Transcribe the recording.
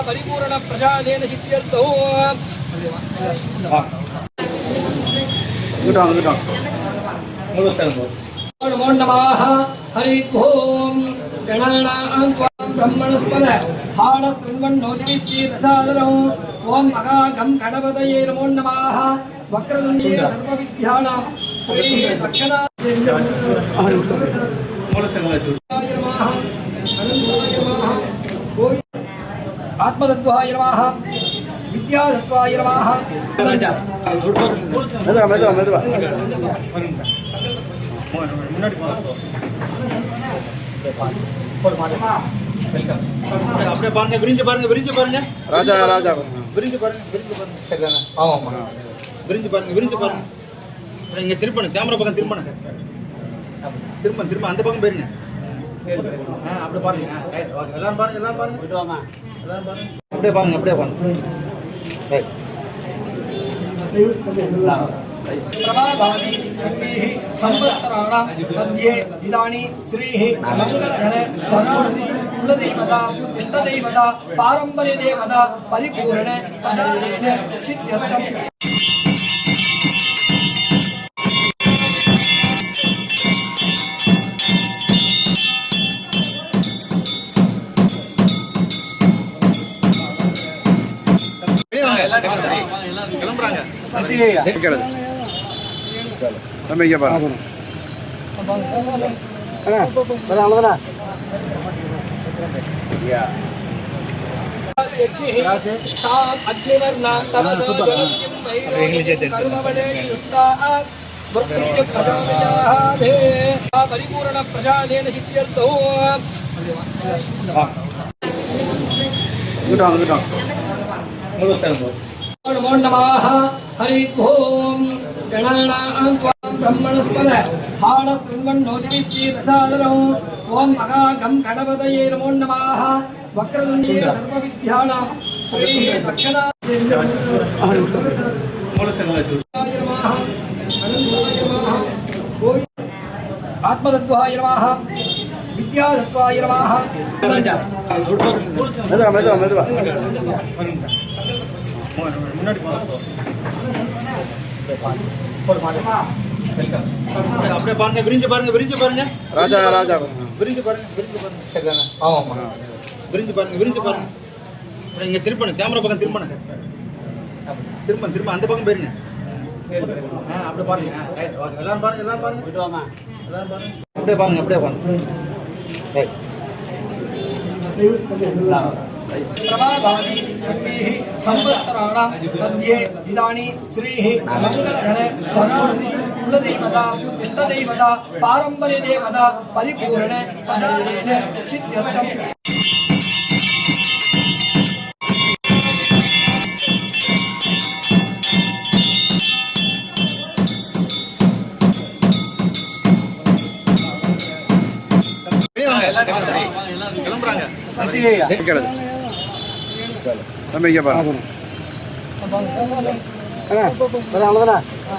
परिपूर्ण प्रसादेन सिद्ध्यर्थो नमो नमः हरि ओम गणानां त्वां ब्रह्मणस्पद हाडस्त्रिन्वन्नोतिविश्चेदसादरौ ओम महागं गणपतये नमो नमः वक्रतुण्डे सर्वविद्यानां श्री दक्षिणाय नमः अनन्ताय नमः आत्मतत्त्वाय नमः विद्यातत्त्वाय नमः அப்படியே பாருங்க விரிஞ்சு பாருங்க ராஜா விரிஞ்சு பாருங்க சரிதானே ஆமாம் விரிஞ்சு பாருங்க இங்க திருப்பணும் கேமரா பக்கம் திரும்ப அந்த பக்கம் போயிருங்க அப்படியே பாருங்க ரைட் ஓகே எல்லாரும் பாருங்க அப்படியே பாருங்க ரைட் प्रभावादि शक्तिः संवत्सराणां मध्ये इदानीं श्रीः मंगलधर वराणि कुलदेवता इष्टदेवता पारंपर्यदेवता परिपूर्ण प्रसादेन सिद्ध्यर्थम् கிளம்புறாங்க தம்பிங்க பாருங்க परिपूर्ण प्रसादेन सिद्ध्यर्थो नमो नमः हरि ओम गणानां त्वां ब्रह्मणस्पद हाडस्त्रिन्वन्नोतिविश्चेदसादरौ ओम महागं गणपतये नमो नमः वक्रतुण्डे सर्वविद्यानां श्री दक्षिणाय नमः अनन्ताय नमः आत्मतत्त्वाय नमः विद्यातत्त्वाय नमः அப்படியே பாருங்க விரிஞ்சு பாருங்க ராஜா விரிஞ்சு பாருங்க சரிதானே ஆமாம் விரிஞ்சு பாருங்க இங்க திருப்பணும் கேமரா பக்கம் திரும்ப அந்த பக்கம் போயிருங்க அப்படியே பாருங்க ரைட் ஓகே எல்லாரும் பாருங்க அப்படியே பாருங்க ரைட் प्रभावादि शक्तिः संवत्सराणां मध्ये इदानीं श्रीः मंगलधर वराणि कुलदेवता इष्टदेवता पारंपर्यदेवता परिपूर्ण प्रसादेन सिद्ध्यर्थम् கிளம்புறாங்க தம்பிங்க பாருங்க